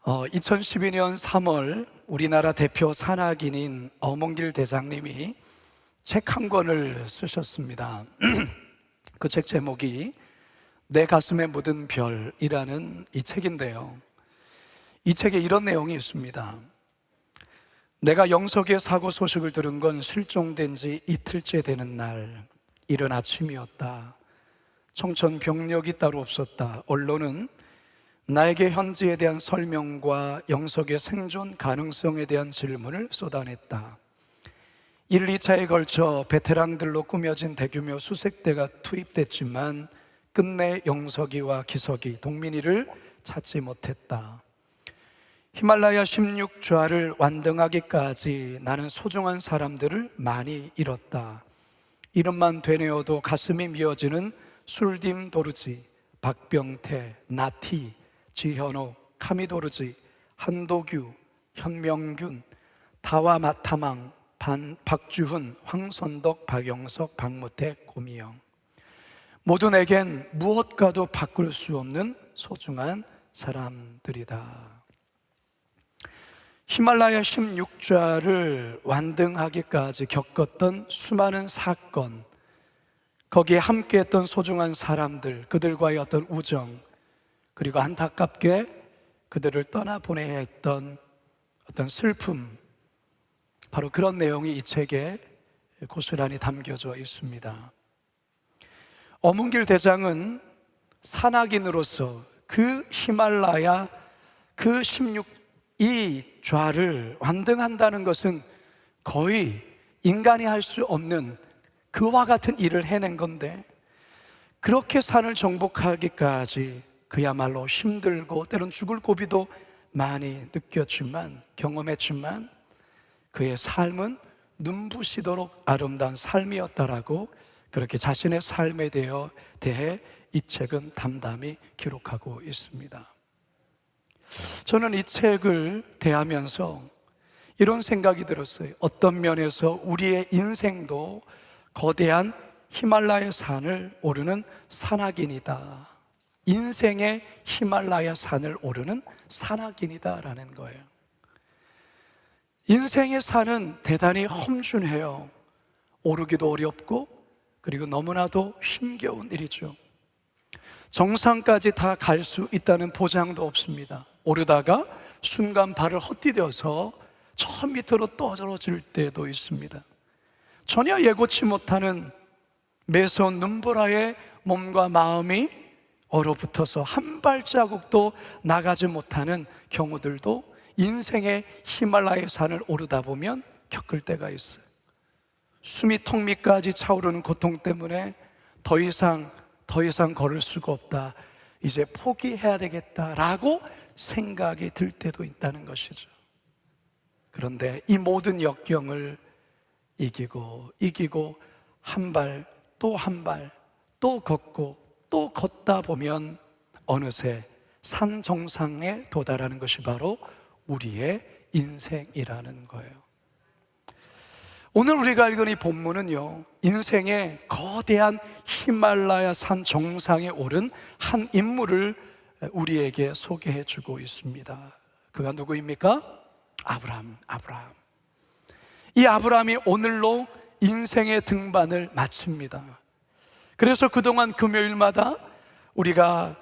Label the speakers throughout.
Speaker 1: 2012년 3월 우리나라 대표 산악인인 어몽길 대장님이 책 한 권을 쓰셨습니다. 그 책 제목이 내 가슴에 묻은 별이라는 이 책인데요, 이 책에 이런 내용이 있습니다. 내가 영석의 사고 소식을 들은 건 실종된 지 이틀째 되는 날 이른 아침이었다. 청천 병력이 따로 없었다. 언론은 나에게 현지에 대한 설명과 영석의 생존 가능성에 대한 질문을 쏟아냈다. 1, 2차에 걸쳐 베테랑들로 꾸며진 대규모 수색대가 투입됐지만 끝내 영석이와 기석이, 동민이를 찾지 못했다. 히말라야 16좌를 완등하기까지 나는 소중한 사람들을 많이 잃었다. 이름만 되뇌어도 가슴이 미어지는 술딤 도르지, 박병태, 나티, 지현호, 카미도르지, 한도규, 현명균, 다와 마타망, 박주훈, 황선덕, 박영석, 박무택, 고미영. 모두 내겐 무엇과도 바꿀 수 없는 소중한 사람들이다. 히말라야 16좌를 완등하기까지 겪었던 수많은 사건, 거기에 함께했던 소중한 사람들, 그들과의 어떤 우정, 그리고 안타깝게 그들을 떠나보내야 했던 어떤 슬픔, 바로 그런 내용이 이 책에 고스란히 담겨져 있습니다. 어몽길 대장은 산악인으로서 그 히말라야 그 16좌를 완등한다는 것은 거의 인간이 할 수 없는 그와 같은 일을 해낸 건데, 그렇게 산을 정복하기까지 그야말로 힘들고 때론 죽을 고비도 많이 느꼈지만, 경험했지만 그의 삶은 눈부시도록 아름다운 삶이었다라고, 그렇게 자신의 삶에 대해 이 책은 담담히 기록하고 있습니다. 저는 이 책을 대하면서 이런 생각이 들었어요. 어떤 면에서 우리의 인생도 거대한 히말라야 산을 오르는 산악인이다. 인생의 히말라야 산을 오르는 산악인이다라는 거예요. 인생의 산은 대단히 험준해요. 오르기도 어렵고, 그리고 너무나도 힘겨운 일이죠. 정상까지 다 갈 수 있다는 보장도 없습니다. 오르다가 순간 발을 헛디뎌서 저 밑으로 떨어질 때도 있습니다. 전혀 예고치 못하는 매서운 눈보라에 몸과 마음이 얼어붙어서 한 발자국도 나가지 못하는 경우들도 인생의 히말라야 산을 오르다 보면 겪을 때가 있어요. 숨이 턱 밑까지 차오르는 고통 때문에 더 이상 걸을 수가 없다, 이제 포기해야 되겠다라고 생각이 들 때도 있다는 것이죠. 그런데 이 모든 역경을 이기고 한 발 또 한 발 또 걷고 또 걷다 보면 어느새 산 정상에 도달하는 것이 바로 우리의 인생이라는 거예요. 오늘 우리가 읽은 이 본문은요, 인생의 거대한 히말라야 산 정상에 오른 한 인물을 우리에게 소개해 주고 있습니다. 그가 누구입니까? 아브라함. 이 아브라함이 오늘로 인생의 등반을 마칩니다. 그래서 그동안 금요일마다 우리가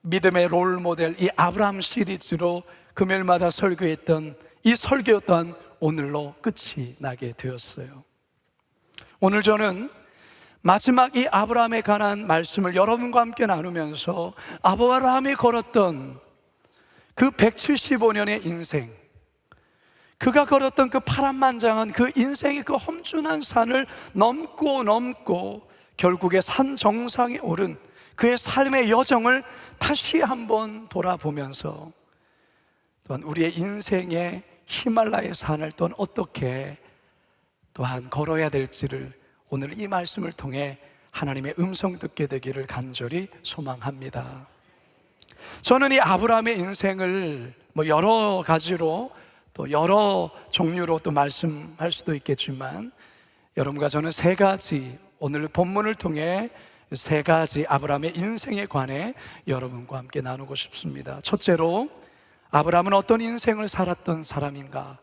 Speaker 1: 믿음의 롤 모델 이 아브라함 시리즈로 금요일마다 설교했던 이 설교 또한 오늘로 끝이 나게 되었어요. 오늘 저는 마지막 이 아브라함에 관한 말씀을 여러분과 함께 나누면서 아브라함이 걸었던 그 175년의 인생, 그가 걸었던 그 파란만장한 그 인생의 그 험준한 산을 넘고 결국에 산 정상에 오른 그의 삶의 여정을 다시 한번 돌아보면서, 또한 우리의 인생의 히말라야 산을 또한 어떻게 또한 걸어야 될지를 오늘 이 말씀을 통해 하나님의 음성 듣게 되기를 간절히 소망합니다. 저는 이 아브라함의 인생을 여러 가지로 또 여러 종류로 또 말씀할 수도 있겠지만, 여러분과 저는 세 가지, 오늘 본문을 통해 세 가지 아브라함의 인생에 관해 여러분과 함께 나누고 싶습니다. 첫째로, 아브라함은 어떤 인생을 살았던 사람인가?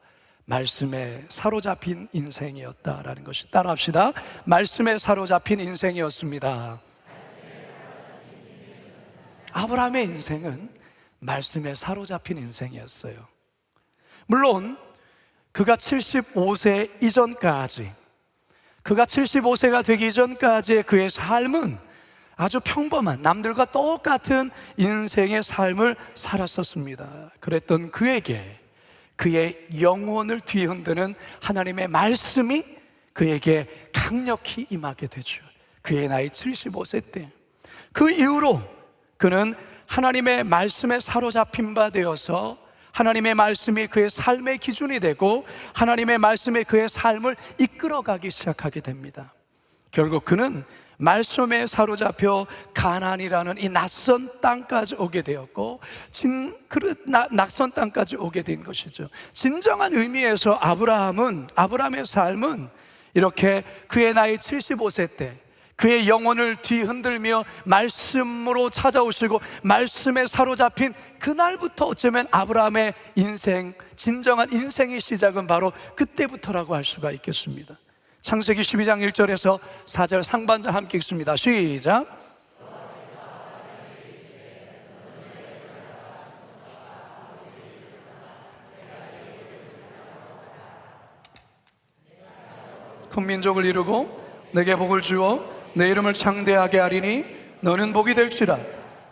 Speaker 1: 말씀에 사로잡힌 인생이었다라는 것이, 따라합시다. 말씀에 사로잡힌 인생이었습니다. 아브라함의 인생은 말씀에 사로잡힌 인생이었어요. 물론 그가 75세 이전까지, 그가 75세가 되기 전까지의 그의 삶은 아주 평범한, 남들과 똑같은 인생의 삶을 살았었습니다. 그랬던 그에게 그의 영혼을 뒤흔드는 하나님의 말씀이 그에게 강력히 임하게 되죠. 그의 나이 75세 때. 그 이후로 그는 하나님의 말씀에 사로잡힌 바 되어서 하나님의 말씀이 그의 삶의 기준이 되고 하나님의 말씀이 그의 삶을 이끌어가기 시작하게 됩니다. 결국 그는 말씀에 사로잡혀 가나안이라는 이 낯선 땅까지 오게 되었고, 낯선 땅까지 오게 된 것이죠. 진정한 의미에서 아브라함의 삶은 이렇게 그의 나이 75세 때 그의 영혼을 뒤흔들며 말씀으로 찾아오시고 말씀에 사로잡힌 그날부터 어쩌면 아브라함의 인생, 진정한 인생의 시작은 바로 그때부터라고 할 수가 있겠습니다. 창세기 12장 1절에서 4절 상반절 함께 읽습니다. 시작. 큰 민족을 이루고 내게 복을 주어 내 이름을 창대하게 하리니 너는 복이 될지라.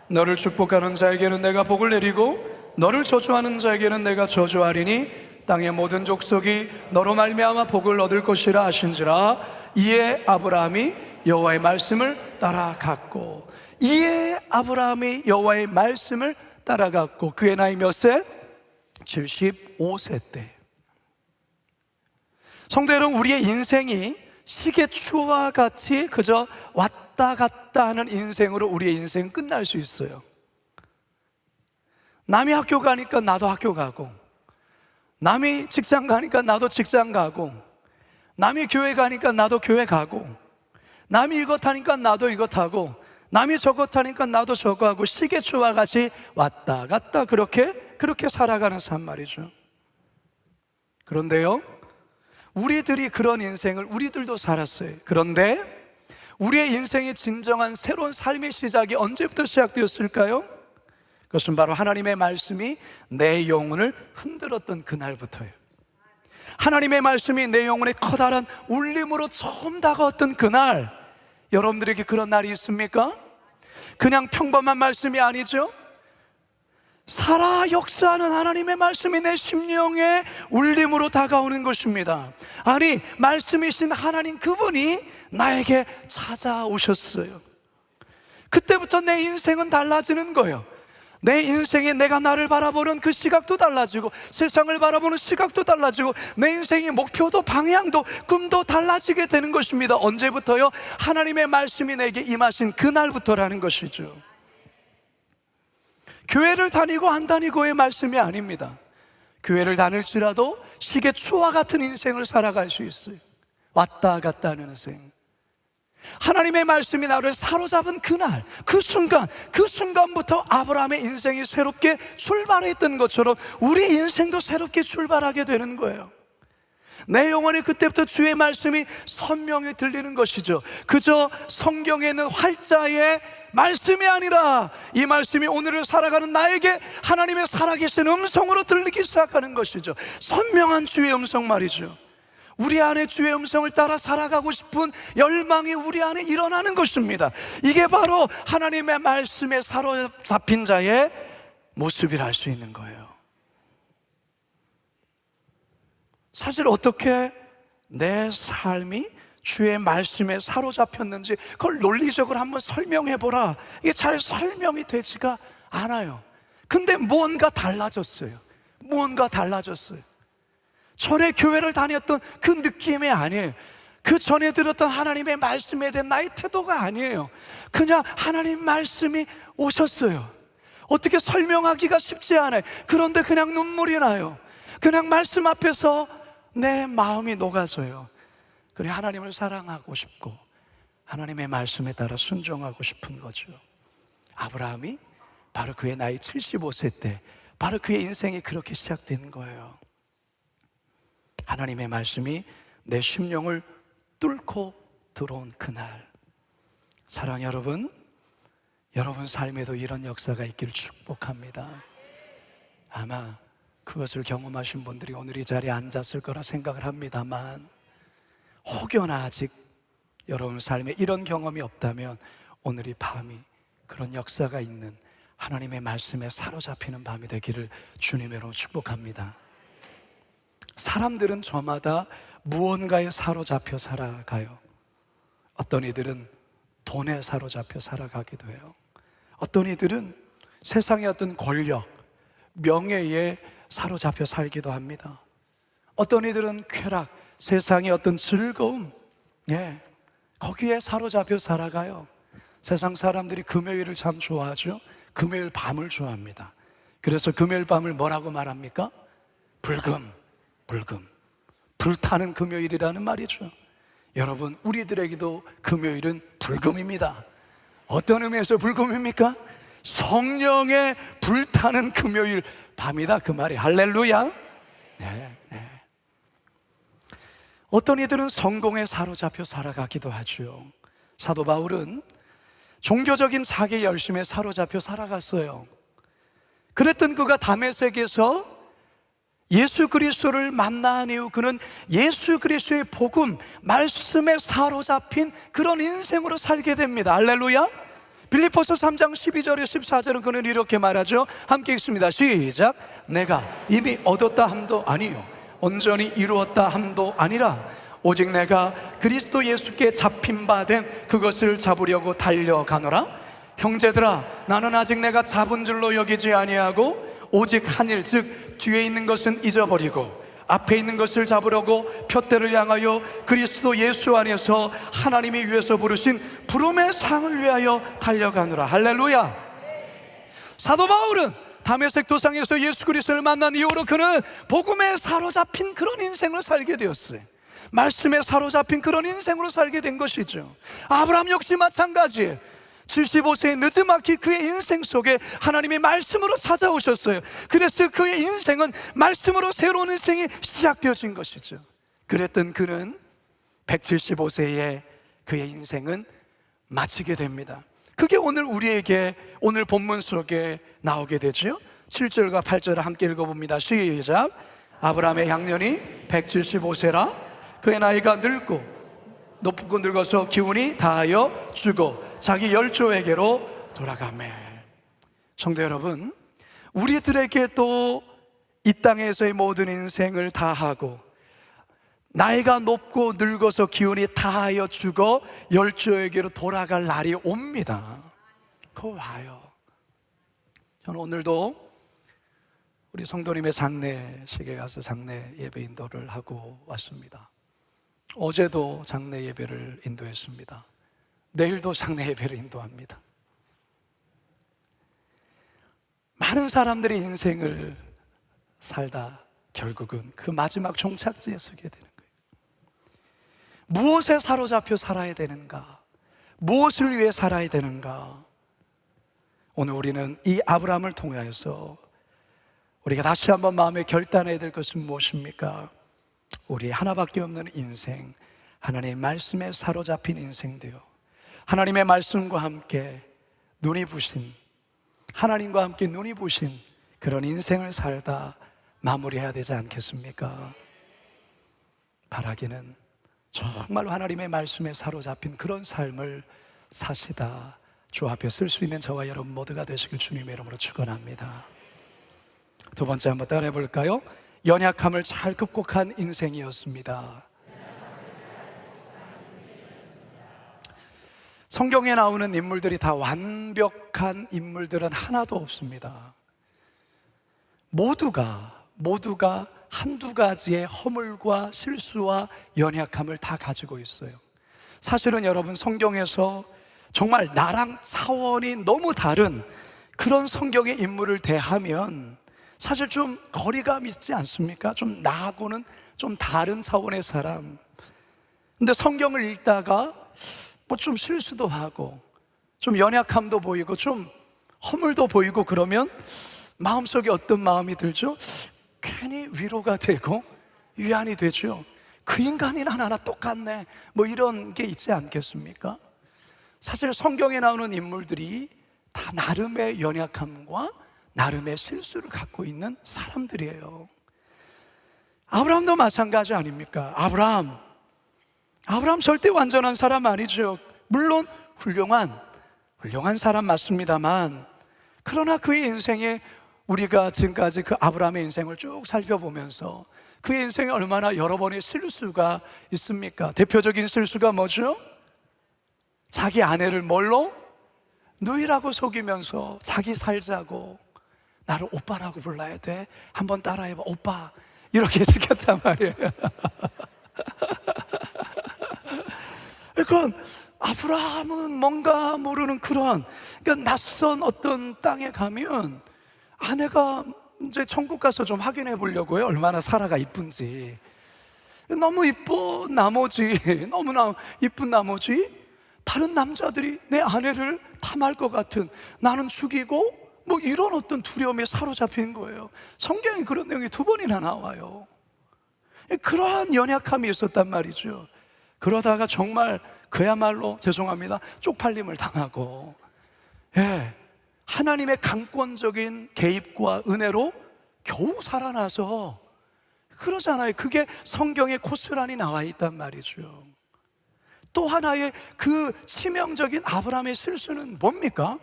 Speaker 1: 너를 축복하는 자에게는 내가 복을 내리고 너를 저주하는 자에게는 내가 저주하리니 땅의 모든 족속이 너로 말미암아 복을 얻을 것이라 하신지라. 이에 아브라함이 여호와의 말씀을 따라갔고, 이에 아브라함이 여호와의 말씀을 따라갔고, 그의 나이 몇 세? 75세 때. 성도 여러분, 우리의 인생이 시계추와 같이 그저 왔다 갔다 하는 인생으로 우리의 인생은 끝날 수 있어요. 남이 학교 가니까 나도 학교 가고, 남이 직장 가니까 나도 직장 가고, 남이 교회 가니까 나도 교회 가고, 남이 이것 하니까 나도 이것 하고, 남이 저것 하니까 나도 저거 하고, 시계추와 같이 왔다 갔다 그렇게 살아가는 삶 말이죠. 그런데요, 우리들이 그런 인생을 우리들도 살았어요. 그런데 우리의 인생의 진정한 새로운 삶의 시작이 언제부터 시작되었을까요? 그것은 바로 하나님의 말씀이 내 영혼을 흔들었던 그날부터예요. 하나님의 말씀이 내 영혼에 커다란 울림으로 처음 다가왔던 그날, 여러분들에게 그런 날이 있습니까? 그냥 평범한 말씀이 아니죠. 살아 역사하는 하나님의 말씀이 내 심령에 울림으로 다가오는 것입니다. 아니, 말씀이신 하나님 그분이 나에게 찾아오셨어요. 그때부터 내 인생은 달라지는 거예요. 내 인생에 내가 나를 바라보는 그 시각도 달라지고, 세상을 바라보는 시각도 달라지고, 내 인생의 목표도 방향도 꿈도 달라지게 되는 것입니다. 언제부터요? 하나님의 말씀이 내게 임하신 그날부터라는 것이죠. 교회를 다니고 안 다니고의 말씀이 아닙니다. 교회를 다닐지라도 시계추와 같은 인생을 살아갈 수 있어요. 왔다 갔다 하는 인생. 하나님의 말씀이 나를 사로잡은 그날, 그 순간부터 아브라함의 인생이 새롭게 출발했던 것처럼 우리 인생도 새롭게 출발하게 되는 거예요. 내 영혼이 그때부터 주의 말씀이 선명히 들리는 것이죠. 그저 성경에 있는 활자의 말씀이 아니라 이 말씀이 오늘을 살아가는 나에게 하나님의 살아계신 음성으로 들리기 시작하는 것이죠. 선명한 주의 음성 말이죠. 우리 안에 주의 음성을 따라 살아가고 싶은 열망이 우리 안에 일어나는 것입니다. 이게 바로 하나님의 말씀에 사로잡힌 자의 모습이라 할 수 있는 거예요. 사실 어떻게 내 삶이 주의 말씀에 사로잡혔는지 그걸 논리적으로 한번 설명해보라. 이게 잘 설명이 되지가 않아요. 근데 뭔가 달라졌어요. 전에 교회를 다녔던 그 느낌이 아니에요. 그 전에 들었던 하나님의 말씀에 대한 나의 태도가 아니에요. 그냥 하나님 말씀이 오셨어요. 어떻게 설명하기가 쉽지 않아요. 그런데 그냥 눈물이 나요. 그냥 말씀 앞에서 내 마음이 녹아져요. 그래, 하나님을 사랑하고 싶고 하나님의 말씀에 따라 순종하고 싶은 거죠. 아브라함이 바로 그의 나이 75세 때 바로 그의 인생이 그렇게 시작된 거예요. 하나님의 말씀이 내 심령을 뚫고 들어온 그날. 사랑 여러분, 여러분 삶에도 이런 역사가 있기를 축복합니다. 아마 그것을 경험하신 분들이 오늘 이 자리에 앉았을 거라 생각을 합니다만, 혹여나 아직 여러분 삶에 이런 경험이 없다면 오늘 이 밤이 그런 역사가 있는 하나님의 말씀에 사로잡히는 밤이 되기를 주님으로 축복합니다. 사람들은 저마다 무언가에 사로잡혀 살아가요. 어떤 이들은 돈에 사로잡혀 살아가기도 해요. 어떤 이들은 세상의 어떤 권력, 명예에 사로잡혀 살기도 합니다. 어떤 이들은 쾌락, 세상의 어떤 즐거움, 거기에 사로잡혀 살아가요. 세상 사람들이 금요일을 참 좋아하죠. 금요일 밤을 좋아합니다. 그래서 금요일 밤을 뭐라고 말합니까? 불금, 불타는 금요일이라는 말이죠. 여러분, 우리들에게도 금요일은 불금입니다. 어떤 의미에서 불금입니까? 성령의 불타는 금요일 밤이다, 그 말이. 할렐루야. 어떤 이들은 성공에 사로잡혀 살아가기도 하죠. 사도 바울은 종교적인 자기 열심에 사로잡혀 살아갔어요. 그랬던 그가 다메섹에서 예수 그리스도를 만난 이후 그는 예수 그리스도의 복음, 말씀에 사로잡힌 그런 인생으로 살게 됩니다. 할렐루야. 빌립보서 3장 12절에 14절은 그는 이렇게 말하죠. 함께 읽습니다. 시작. 내가 이미 얻었다 함도 아니요 온전히 이루었다 함도 아니라 오직 내가 그리스도 예수께 잡힌 바 된 그것을 잡으려고 달려가노라. 형제들아, 나는 아직 내가 잡은 줄로 여기지 아니하고 오직 한 일, 즉 뒤에 있는 것은 잊어버리고 앞에 있는 것을 잡으려고 표대를 향하여 그리스도 예수 안에서 하나님이 위에서 부르신 부름의 상을 위하여 달려가노라. 할렐루야. 사도 바울은 다메섹 도상에서 예수 그리스도를 만난 이후로 그는 복음에 사로잡힌 그런 인생을 살게 되었어요. 말씀에 사로잡힌 그런 인생으로 살게 된 것이죠. 아브라함 역시 마찬가지. 75세의 늦지막히 그의 인생 속에 하나님의 말씀으로 찾아오셨어요. 그래서 그의 인생은 말씀으로 새로운 인생이 시작되어진 것이죠. 그랬던 그는 175세에 그의 인생은 마치게 됩니다. 그게 오늘 우리에게 오늘 본문 속에 나오게 되죠. 7절과 8절을 함께 읽어봅니다. 시작. 아브라함의 향년이 175세라 그의 나이가 높고 늙어서 기운이 다하여 죽어 자기 열조에게로 돌아가매. 성도 여러분, 우리들에게도 이 땅에서의 모든 인생을 다하고 나이가 높고 늙어서 기운이 다하여 죽어 열조에게로 돌아갈 날이 옵니다. 그거 와요. 저는 오늘도 우리 성도님의 장례식에 가서 장례 예배 인도를 하고 왔습니다. 어제도 장례 예배를 인도했습니다. 내일도 장례 예배를 인도합니다. 많은 사람들이 인생을 살다 결국은 그 마지막 종착지에 서게 되는 거예요. 무엇에 사로잡혀 살아야 되는가? 무엇을 위해 살아야 되는가? 오늘 우리는 이 아브라함을 통하여서 우리가 다시 한번 마음에 결단해야 될 것은 무엇입니까? 우리 하나밖에 없는 인생, 하나님의 말씀에 사로잡힌 인생되어 하나님의 말씀과 함께 눈이 부신, 하나님과 함께 눈이 부신 그런 인생을 살다 마무리해야 되지 않겠습니까? 바라기는 정말 하나님의 말씀에 사로잡힌 그런 삶을 사시다 주 앞에 쓸 수 있는 저와 여러분 모두가 되시길 주님의 이름으로 축원합니다. 두 번째 한번 따라해 볼까요? 연약함을 잘 극복한 인생이었습니다. 성경에 나오는 인물들이 다 완벽한 인물들은 하나도 없습니다. 모두가 한두 가지의 허물과 실수와 연약함을 다 가지고 있어요. 사실은 여러분, 성경에서 정말 나랑 차원이 너무 다른 그런 성경의 인물을 대하면 사실 좀 거리감 있지 않습니까? 좀 나하고는 좀 다른 차원의 사람. 근데 성경을 읽다가 뭐 좀 실수도 하고 좀 연약함도 보이고 좀 허물도 보이고 그러면 마음속에 어떤 마음이 들죠? 괜히 위로가 되고 위안이 되죠. 그 인간이나 하나 똑같네, 뭐 이런 게 있지 않겠습니까? 사실 성경에 나오는 인물들이 다 나름의 연약함과 나름의 실수를 갖고 있는 사람들이에요. 아브라함도 마찬가지 아닙니까? 아브라함 절대 완전한 사람 아니죠. 물론 훌륭한 사람 맞습니다만, 그러나 그의 인생에 우리가 지금까지 그 아브라함의 인생을 쭉 살펴보면서 그의 인생에 얼마나 여러 번의 실수가 있습니까? 대표적인 실수가 뭐죠? 자기 아내를 뭘로? 누이라고 속이면서 자기 살자고 나를 오빠라고 불러야 돼, 한번 따라해봐, 오빠, 이렇게 시켰단 말이에요. 그러니까 아브라함은 뭔가 모르는 그런, 그러니까 낯선 어떤 땅에 가면 아내가 이제 천국 가서 좀 확인해 보려고요, 얼마나 사라가 이쁜지. 너무 이쁜 나머지, 너무나 이쁜 나머지 다른 남자들이 내 아내를 탐할 것 같은, 나는 죽이고 뭐 이런 어떤 두려움에 사로잡힌 거예요. 성경에 그런 내용이 2번이나 나와요. 그러한 연약함이 있었단 말이죠. 그러다가 정말 그야말로 죄송합니다, 쪽팔림을 당하고, 하나님의 강권적인 개입과 은혜로 겨우 살아나서, 그러잖아요. 그게 성경에 고스란히 나와 있단 말이죠. 또 하나의 그 치명적인 아브라함의 실수는 뭡니까?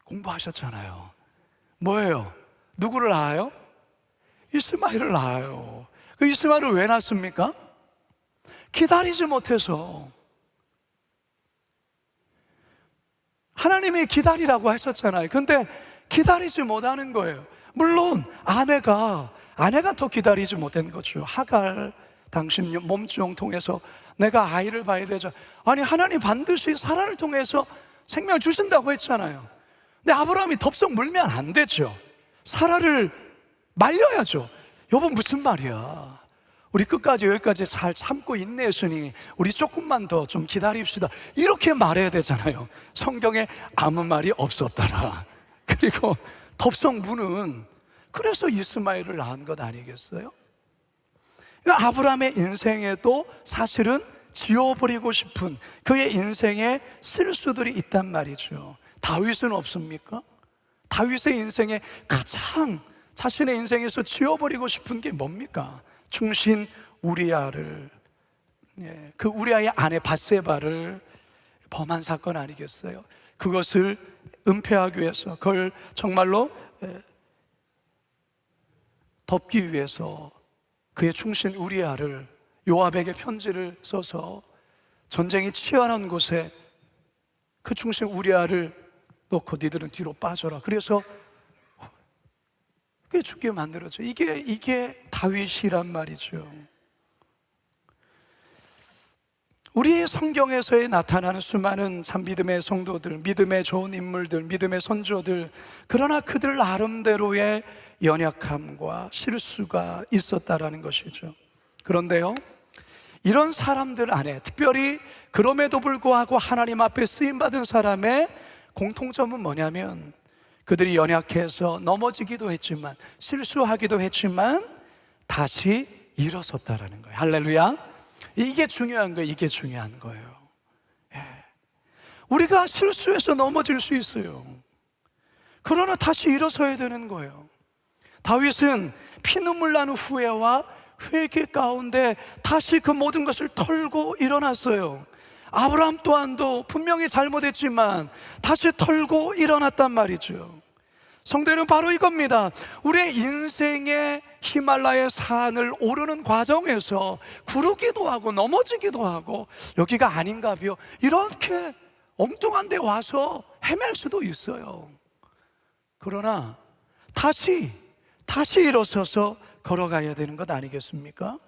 Speaker 1: 공부하셨잖아요. 뭐예요? 누구를 낳아요? 이스마엘을 낳아요. 그 이스마엘을 왜 낳습니까? 기다리지 못해서. 하나님이 기다리라고 하셨잖아요. 근데 기다리지 못하는 거예요. 물론 아내가 더 기다리지 못한 거죠. 하갈, 당신 몸종 통해서 내가 아이를 봐야 되죠. 아니, 하나님 반드시 사라를 통해서 생명을 주신다고 했잖아요. 근데 아브라함이 덥석 물면 안 되죠. 사라를 말려야죠. 여보, 무슨 말이야, 우리 끝까지 여기까지 잘 참고 인내했으니 우리 조금만 더 좀 기다립시다, 이렇게 말해야 되잖아요. 성경에 아무 말이 없었더라. 그리고 덥석 무는, 그래서 이스마엘을 낳은 것 아니겠어요? 아브라함의 인생에도 사실은 지워버리고 싶은 그의 인생에 실수들이 있단 말이죠. 다윗은 없습니까? 다윗의 인생에 가장 자신의 인생에서 지워버리고 싶은 게 뭡니까? 충신 우리아를, 그 우리아의 아내 밧세바를 범한 사건 아니겠어요? 그것을 은폐하기 위해서, 그걸 정말로 덮기 위해서 그의 충신 우리아를, 요압에게 편지를 써서 전쟁이 치열한 곳에 그 충신 우리아를 놓고 니들은 뒤로 빠져라, 그래서 그게 죽게 만들었죠. 이게 다윗이란 말이죠. 우리의 성경에서에 나타나는 수많은 참 믿음의 성도들, 믿음의 좋은 인물들, 믿음의 선조들, 그러나 그들 나름대로의 연약함과 실수가 있었다라는 것이죠. 그런데요, 이런 사람들 안에 특별히 그럼에도 불구하고 하나님 앞에 쓰임받은 사람의 공통점은 뭐냐면, 그들이 연약해서 넘어지기도 했지만, 실수하기도 했지만 다시 일어섰다라는 거예요. 할렐루야. 이게 중요한 거예요. 이게 중요한 거예요. 우리가 실수해서 넘어질 수 있어요. 그러나 다시 일어서야 되는 거예요. 다윗은 피눈물 나는 후회와 회개 가운데 다시 그 모든 것을 털고 일어났어요. 아브라함 또한도 분명히 잘못했지만 다시 털고 일어났단 말이죠. 성도는 바로 이겁니다. 우리의 인생의 히말라야 산을 오르는 과정에서 구르기도 하고 넘어지기도 하고, 여기가 아닌가비요, 이렇게 엉뚱한 데 와서 헤맬 수도 있어요. 그러나 다시 일어서서 걸어가야 되는 것 아니겠습니까?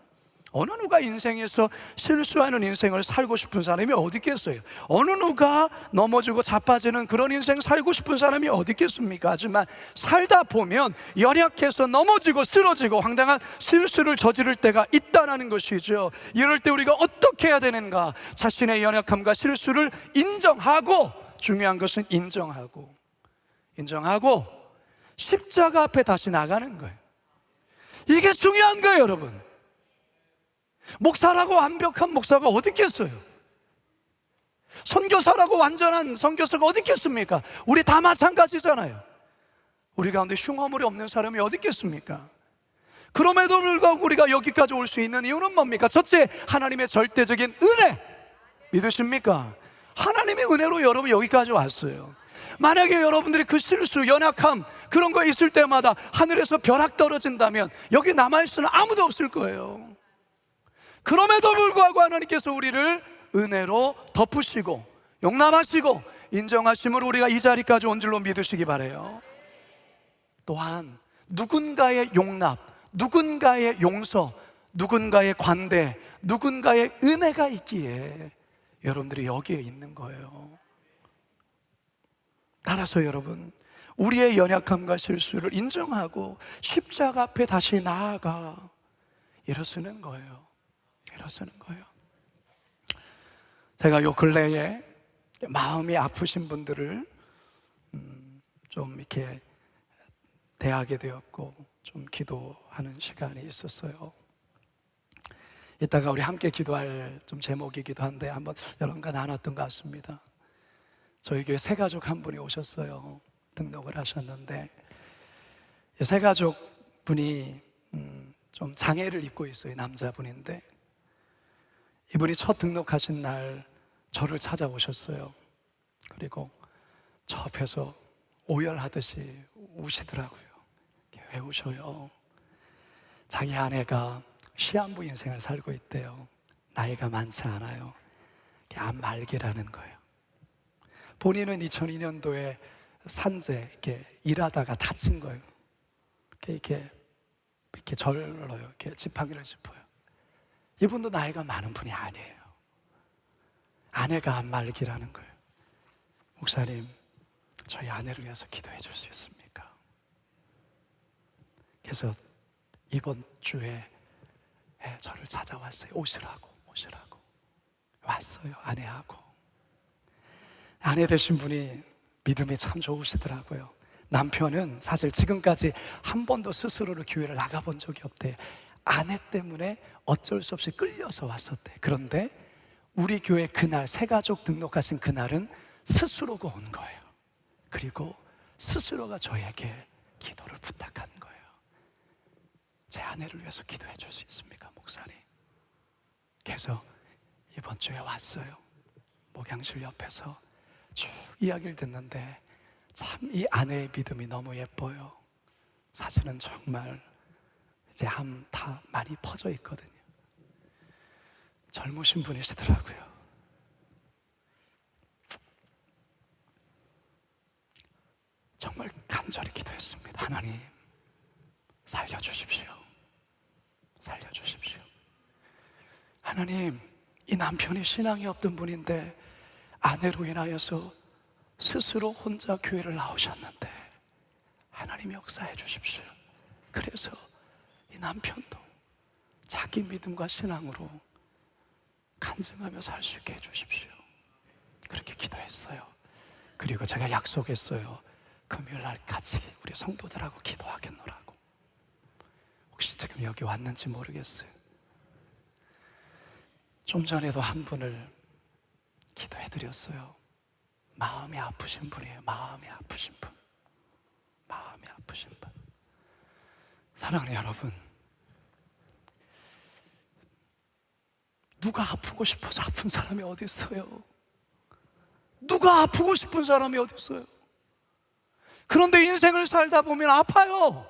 Speaker 1: 어느 누가 인생에서 실수하는 인생을 살고 싶은 사람이 어디 있겠어요? 어느 누가 넘어지고 자빠지는 그런 인생 살고 싶은 사람이 어디 있겠습니까? 하지만 살다 보면 연약해서 넘어지고 쓰러지고 황당한 실수를 저지를 때가 있다는 것이죠. 이럴 때 우리가 어떻게 해야 되는가? 자신의 연약함과 실수를 인정하고, 중요한 것은 인정하고 십자가 앞에 다시 나가는 거예요. 이게 중요한 거예요, 여러분. 목사라고 완벽한 목사가 어디 있겠어요? 선교사라고 완전한 선교사가 어디 있겠습니까? 우리 다 마찬가지잖아요. 우리 가운데 흉어물이 없는 사람이 어디 있겠습니까? 그럼에도 불구하고 우리가 여기까지 올 수 있는 이유는 뭡니까? 첫째, 하나님의 절대적인 은혜. 믿으십니까? 하나님의 은혜로 여러분 여기까지 왔어요. 만약에 여러분들이 그 실수, 연약함 그런 거 있을 때마다 하늘에서 벼락 떨어진다면 여기 남아있을 수는 아무도 없을 거예요. 그럼에도 불구하고 하나님께서 우리를 은혜로 덮으시고 용납하시고 인정하심으로 우리가 이 자리까지 온 줄로 믿으시기 바라요. 또한 누군가의 용납, 누군가의 용서, 누군가의 관대, 누군가의 은혜가 있기에 여러분들이 여기에 있는 거예요. 따라서 여러분, 우리의 연약함과 실수를 인정하고 십자가 앞에 다시 나아가 일어서는 거예요. 일어서는 거예요. 제가 요 근래에 마음이 아프신 분들을 좀 이렇게 대하게 되었고 좀 기도하는 시간이 있었어요. 이따가 우리 함께 기도할 좀 제목이기도 한데 한번 여러분과 나눴던 것 같습니다. 저희 교회 새 가족 한 분이 오셨어요. 등록을 하셨는데 이 새 가족 분이 좀 장애를 입고 있어요. 남자분인데 이분이 첫 등록하신 날 저를 찾아오셨어요. 그리고 저 앞에서 오열하듯이 우시더라고요. 왜 우셔요? 자기 아내가 시한부 인생을 살고 있대요. 나이가 많지 않아요. 암 말기라는 거예요. 본인은 2002년도에 산재 이렇게 일하다가 다친 거예요. 이렇게 절러요. 이렇게 지팡이를 짚어요. 이분도 나이가 많은 분이 아니에요. 아내가 암 말기라는 거예요. 목사님, 저희 아내를 위해서 기도해 줄 수 있습니까? 그래서 이번 주에 저를 찾아왔어요. 오시라고 왔어요. 아내하고. 아내 되신 분이 믿음이 참 좋으시더라고요. 남편은 사실 지금까지 한 번도 스스로를 교회를 나가본 적이 없대요. 아내 때문에 어쩔 수 없이 끌려서 왔었대. 그런데 우리 교회 그날 새가족 등록하신 그날은 스스로가 온 거예요. 그리고 스스로가 저에게 기도를 부탁한 거예요. 제 아내를 위해서 기도해 줄 수 있습니까, 목사님? 그래서 이번 주에 왔어요. 목양실 옆에서 쭉 이야기를 듣는데 참 이 아내의 믿음이 너무 예뻐요. 사실은 정말 이제 암 다 많이 퍼져 있거든요. 젊으신 분이시더라고요. 정말 간절히 기도했습니다. 하나님, 살려주십시오. 살려주십시오. 하나님, 이 남편이 신앙이 없던 분인데 아내로 인하여서 스스로 혼자 교회를 나오셨는데 하나님 역사해 주십시오. 그래서 이 남편도 자기 믿음과 신앙으로 간증하며 살 수 있게 해주십시오. 그렇게 기도했어요. 그리고 제가 약속했어요. 금요일 날 같이 우리 성도들하고 기도하겠노라고. 혹시 지금 여기 왔는지 모르겠어요. 좀 전에도 한 분을 기도해드렸어요. 마음이 아프신 분이에요. 마음이 아프신 분. 마음이 아프신 분. 사랑하는 여러분, 누가 아프고 싶어서 아픈 사람이 어디 있어요? 누가 아프고 싶은 사람이 어디 있어요? 그런데 인생을 살다 보면 아파요.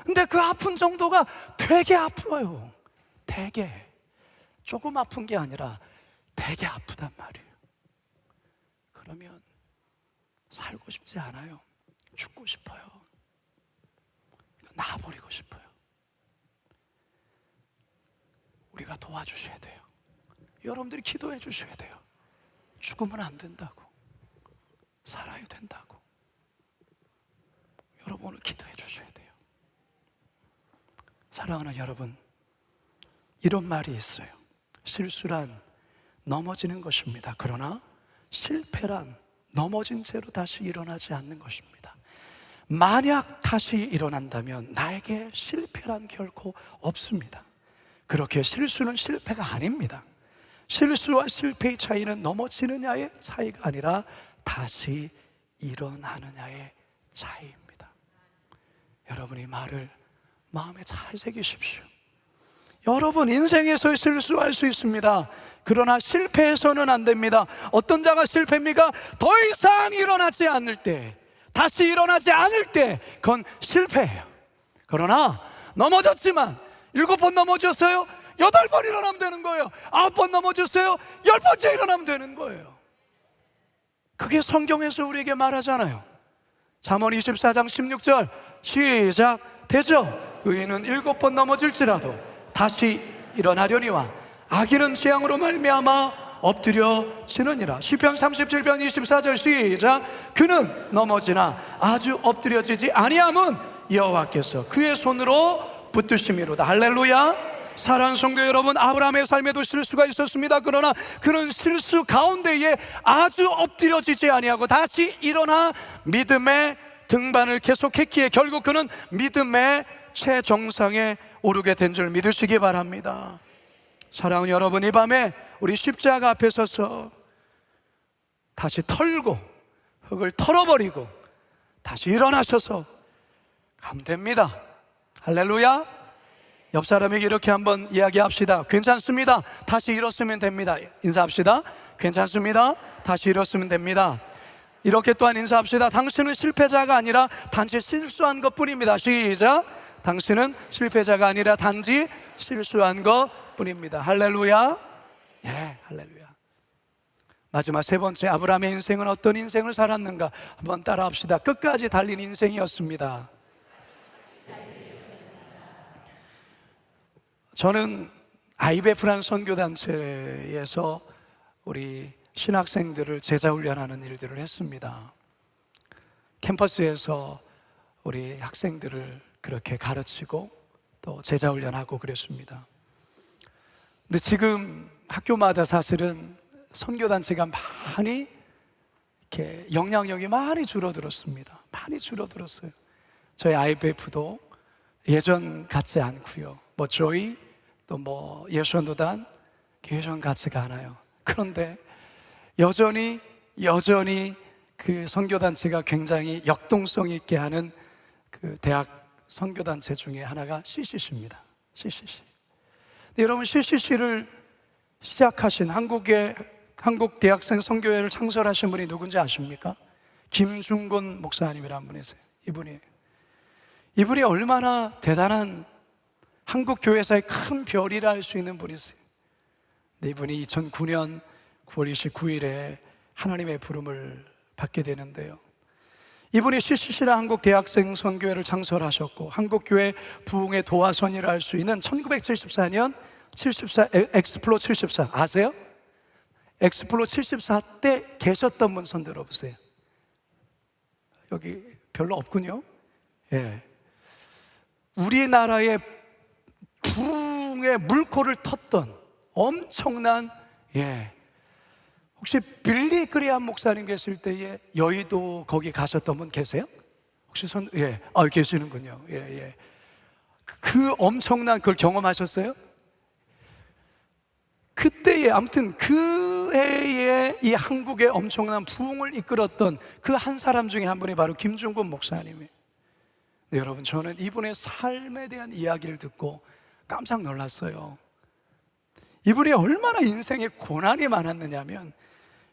Speaker 1: 근데 그 아픈 정도가 되게 아파요. 되게. 조금 아픈 게 아니라 되게 아프단 말이에요. 그러면 살고 싶지 않아요. 죽고 싶어요. 놔버리고 싶어요. 우리가 도와주셔야 돼요. 여러분들이 기도해 주셔야 돼요. 죽으면 안 된다고. 살아야 된다고. 여러분 오늘 기도해 주셔야 돼요. 사랑하는 여러분, 이런 말이 있어요. 실수란 넘어지는 것입니다. 그러나 실패란 넘어진 채로 다시 일어나지 않는 것입니다. 만약 다시 일어난다면 나에게 실패란 결코 없습니다. 그렇게 실수는 실패가 아닙니다. 실수와 실패의 차이는 넘어지느냐의 차이가 아니라 다시 일어나느냐의 차이입니다. 여러분이 말을 마음에 잘 새기십시오. 여러분, 인생에서 실수할 수 있습니다. 그러나 실패해서는 안 됩니다. 어떤 자가 실패입니까? 더 이상 일어나지 않을 때, 다시 일어나지 않을 때 그건 실패예요. 그러나 넘어졌지만 7번 넘어졌어요? 8번 일어나면 되는 거예요. 9번 넘어졌어요? 10번째 일어나면 되는 거예요. 그게 성경에서 우리에게 말하잖아요. 잠언 24장 16절 시작. 되죠? 의인은 7번 넘어질지라도 다시 일어나려니와 악인은 재앙으로 말미암아 엎드려지느니라. 시편 37편 24절 시작. 그는 넘어지나 아주 엎드려지지 아니함은 여호와께서 그의 손으로 붙드심이로다. 할렐루야. 사랑하는 성도 여러분, 아브라함의 삶에도 실수가 있었습니다. 그러나 그는 실수 가운데에 아주 엎드려지지 아니하고 다시 일어나 믿음의 등반을 계속했기에 결국 그는 믿음의 최정상에 오르게 된 줄 믿으시기 바랍니다. 사랑하는 여러분, 이 밤에 우리 십자가 앞에 서서 다시 털고 흙을 털어버리고 다시 일어나셔서 가면 됩니다. 할렐루야. 옆 사람에게 이렇게 한번 이야기합시다. 괜찮습니다. 다시 일었으면 됩니다. 인사합시다. 괜찮습니다. 다시 일었으면 됩니다. 이렇게 또한 인사합시다. 당신은 실패자가 아니라 단지 실수한 것 뿐입니다. 시작. 당신은 실패자가 아니라 단지 실수한 것 뿐입니다. 할렐루야. 예, 할렐루야. 마지막 세 번째, 아브라함의 인생은 어떤 인생을 살았는가 한번 따라합시다. 끝까지 달린 인생이었습니다. 저는 IBF라는 선교단체에서 우리 신학생들을 제자훈련하는 일들을 했습니다. 캠퍼스에서 우리 학생들을 그렇게 가르치고 또 제자훈련하고 그랬습니다. 근데 지금 학교마다 사실은 선교단체가 많이 이렇게 영향력이 많이 줄어들었습니다. 많이 줄어들었어요. 저희 IBF도 예전 같지 않고요. 저희 또 예수원도단 예전 같지가 않아요. 그런데 여전히 그 선교단체가 굉장히 역동성 있게 하는 그 대학 선교단체 중에 하나가 CCC입니다. CCC. 근데 여러분, CCC를 시작하신 한국 대학생 선교회를 창설하신 분이 누군지 아십니까? 김중곤 목사님이라는 분이세요. 이분이 얼마나 대단한 한국 교회사의 큰 별이라 할 수 있는 분이세요. 근데 이분이 2009년 9월 29일에 하나님의 부름을 받게 되는데요. 이분이 CCC라 한국 대학생 선교회를 창설하셨고 한국교회 부흥의 도화선이라 할 수 있는 1974년 74 엑스플로 74 아세요? 엑스플로 74 때 계셨던 분 손 들어보세요. 여기 별로 없군요. 예. 우리나라의 부흥의 물꼬를 텄던 엄청난, 혹시 빌리 그레이엄 목사님 계실 때에 여의도 거기 가셨던 분 계세요? 혹시 계시는군요. 그 엄청난 걸 경험하셨어요? 그때에 아무튼 그 해에 이 한국의 엄청난 부흥을 이끌었던 그 한 사람 중에 한 분이 바로 김중곤 목사님이에요. 네, 여러분, 저는 이분의 삶에 대한 이야기를 듣고 깜짝 놀랐어요. 이분이 얼마나 인생에 고난이 많았느냐면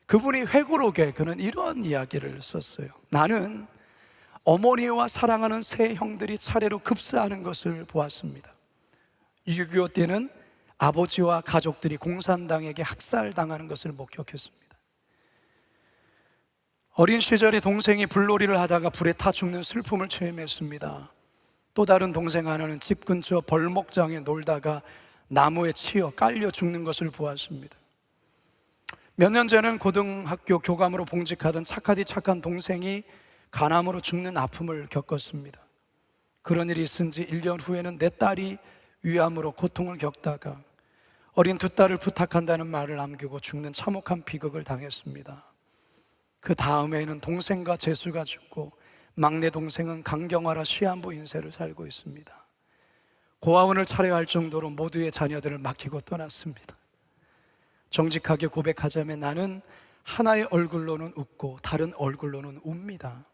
Speaker 1: 그분이 회고록에 그는 이런 이야기를 썼어요. 나는 어머니와 사랑하는 세 형들이 차례로 급사하는 것을 보았습니다. 6.25 때는 아버지와 가족들이 공산당에게 학살당하는 것을 목격했습니다. 어린 시절에 동생이 불놀이를 하다가 불에 타 죽는 슬픔을 체험했습니다. 또 다른 동생 하나는 집 근처 벌목장에 놀다가 나무에 치여 깔려 죽는 것을 보았습니다. 몇 년 전에는 고등학교 교감으로 봉직하던 착하디 착한 동생이 간암으로 죽는 아픔을 겪었습니다. 그런 일이 있은 지 1년 후에는 내 딸이 위암으로 고통을 겪다가 어린 두 딸을 부탁한다는 말을 남기고 죽는 참혹한 비극을 당했습니다. 그 다음에는 동생과 재수가 죽고 막내 동생은 강경화라 시한부 인생을 살고 있습니다. 고아원을 차려야 할 정도로 모두의 자녀들을 맡기고 떠났습니다. 정직하게 고백하자면 나는 하나의 얼굴로는 웃고 다른 얼굴로는 웁니다.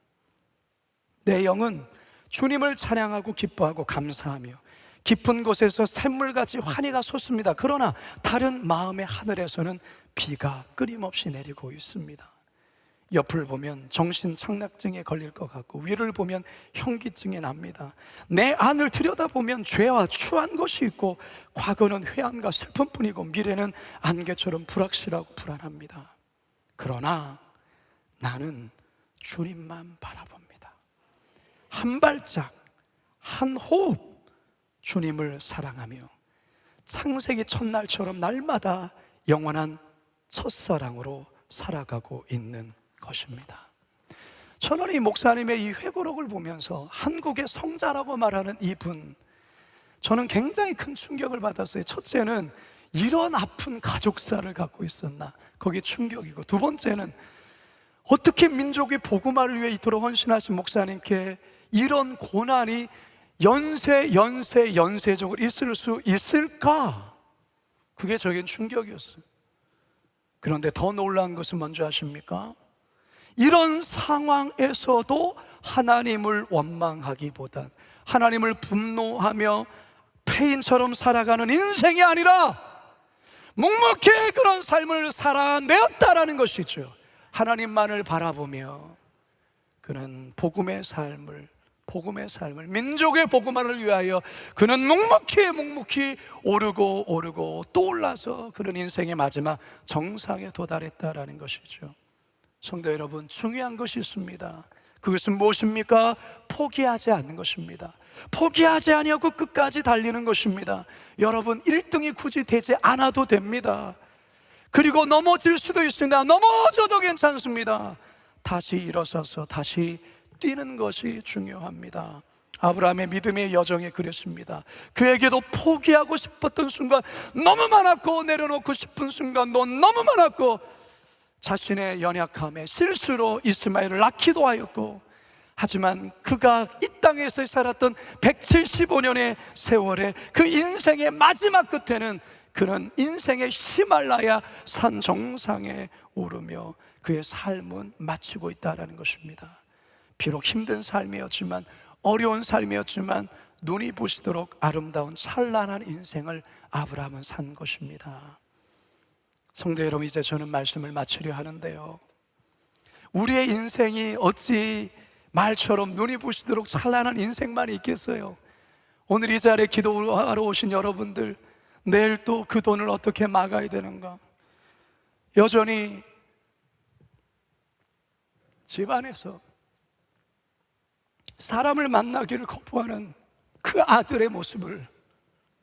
Speaker 1: 내 영은 주님을 찬양하고 기뻐하고 감사하며 깊은 곳에서 샘물같이 환희가 솟습니다. 그러나 다른 마음의 하늘에서는 비가 끊임없이 내리고 있습니다. 옆을 보면 정신 착락증에 걸릴 것 같고 위를 보면 현기증이 납니다. 내 안을 들여다보면 죄와 추한 것이 있고 과거는 회한과 슬픔뿐이고 미래는 안개처럼 불확실하고 불안합니다. 그러나 나는 주님만 바라봅니다. 한 발짝, 한 호흡 주님을 사랑하며 창세기 첫날처럼 날마다 영원한 첫사랑으로 살아가고 있는 것입니다. 저는 이 목사님의 이 회고록을 보면서 한국의 성자라고 말하는 이분, 저는 굉장히 큰 충격을 받았어요. 첫째는 이런 아픈 가족사를 갖고 있었나, 거기 충격이고, 두 번째는 어떻게 민족의 복음화를 위해 이토록 헌신하신 목사님께 이런 고난이 연세적으로 있을 수 있을까? 그게 저에겐 충격이었어요. 그런데 더 놀라운 것은 뭔지 아십니까? 이런 상황에서도 하나님을 원망하기보단 하나님을 분노하며 폐인처럼 살아가는 인생이 아니라 묵묵히 그런 삶을 살아내었다라는 것이죠. 하나님만을 바라보며 그는 복음의 삶을 민족의 복음화를 위하여 그는 묵묵히 오르고 또 올라서 그런 인생의 마지막 정상에 도달했다라는 것이죠. 성도 여러분, 중요한 것이 있습니다. 그것은 무엇입니까? 포기하지 않는 것입니다. 포기하지 아니하고 끝까지 달리는 것입니다. 여러분, 1등이 굳이 되지 않아도 됩니다. 그리고 넘어질 수도 있습니다. 넘어져도 괜찮습니다. 다시 일어서서 다시 뛰는 것이 중요합니다. 아브라함의 믿음의 여정에 그랬습니다. 그에게도 포기하고 싶었던 순간 너무 많았고, 내려놓고 싶은 순간도 너무 많았고, 자신의 연약함에 실수로 이스마엘을 낳기도 하였고, 하지만 그가 이 땅에서 살았던 175년의 세월에 그 인생의 마지막 끝에는 그는 인생의 히말라야 산 정상에 오르며 그의 삶은 마치고 있다는 것입니다. 비록 힘든 삶이었지만, 어려운 삶이었지만 눈이 부시도록 아름다운 찬란한 인생을 아브라함은 산 것입니다. 성도 여러분, 이제 저는 말씀을 마치려 하는데요, 우리의 인생이 어찌 말처럼 눈이 부시도록 찬란한 인생만 있겠어요? 오늘 이 자리에 기도하러 오신 여러분들, 내일 또 그 돈을 어떻게 막아야 되는가? 여전히 집안에서 사람을 만나기를 거부하는 그 아들의 모습을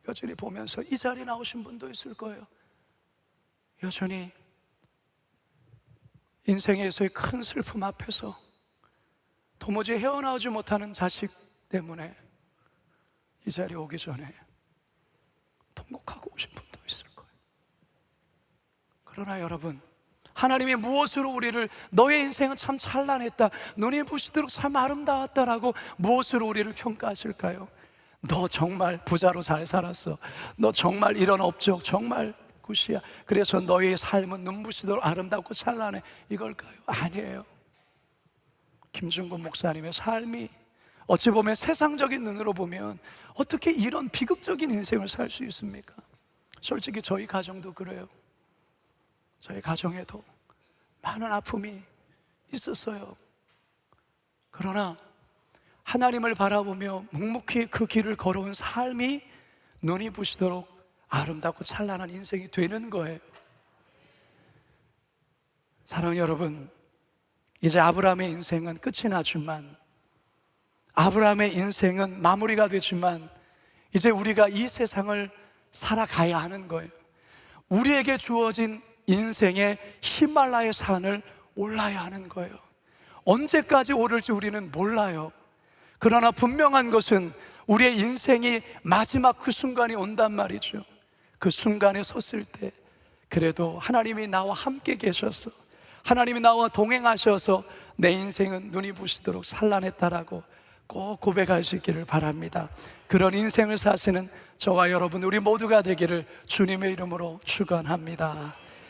Speaker 1: 여전히 보면서 이 자리에 나오신 분도 있을 거예요. 여전히 인생에서의 큰 슬픔 앞에서 도무지 헤어나오지 못하는 자식 때문에 이 자리에 오기 전에 통곡하고 오신 분도 있을 거예요. 그러나 여러분, 하나님이 무엇으로 우리를, 너의 인생은 참 찬란했다, 눈이 부시도록 참 아름다웠다라고 무엇으로 우리를 평가하실까요? 너 정말 부자로 잘 살았어, 너 정말 이런 업적 정말 굿이야, 그래서 너의 삶은 눈부시도록 아름답고 찬란해, 이걸까요? 아니에요. 김준곤 목사님의 삶이 어찌 보면 세상적인 눈으로 보면 어떻게 이런 비극적인 인생을 살 수 있습니까? 솔직히 저희 가정도 그래요. 저희 가정에도 많은 아픔이 있었어요. 그러나 하나님을 바라보며 묵묵히 그 길을 걸어온 삶이 눈이 부시도록 아름답고 찬란한 인생이 되는 거예요. 사랑하는 여러분, 이제 아브라함의 인생은 끝이 나지만, 아브라함의 인생은 마무리가 되지만, 이제 우리가 이 세상을 살아가야 하는 거예요. 우리에게 주어진 인생의 히말라야 산을 올라야 하는 거예요. 언제까지 오를지 우리는 몰라요. 그러나 분명한 것은 우리의 인생이 마지막 그 순간이 온단 말이죠. 그 순간에 섰을 때 그래도 하나님이 나와 함께 계셔서 하나님이 나와 동행하셔서 내 인생은 눈이 부시도록 찬란했다라고 꼭 고백하시기를 바랍니다. 그런 인생을 사시는 저와 여러분, 우리 모두가 되기를 주님의 이름으로 축원합니다.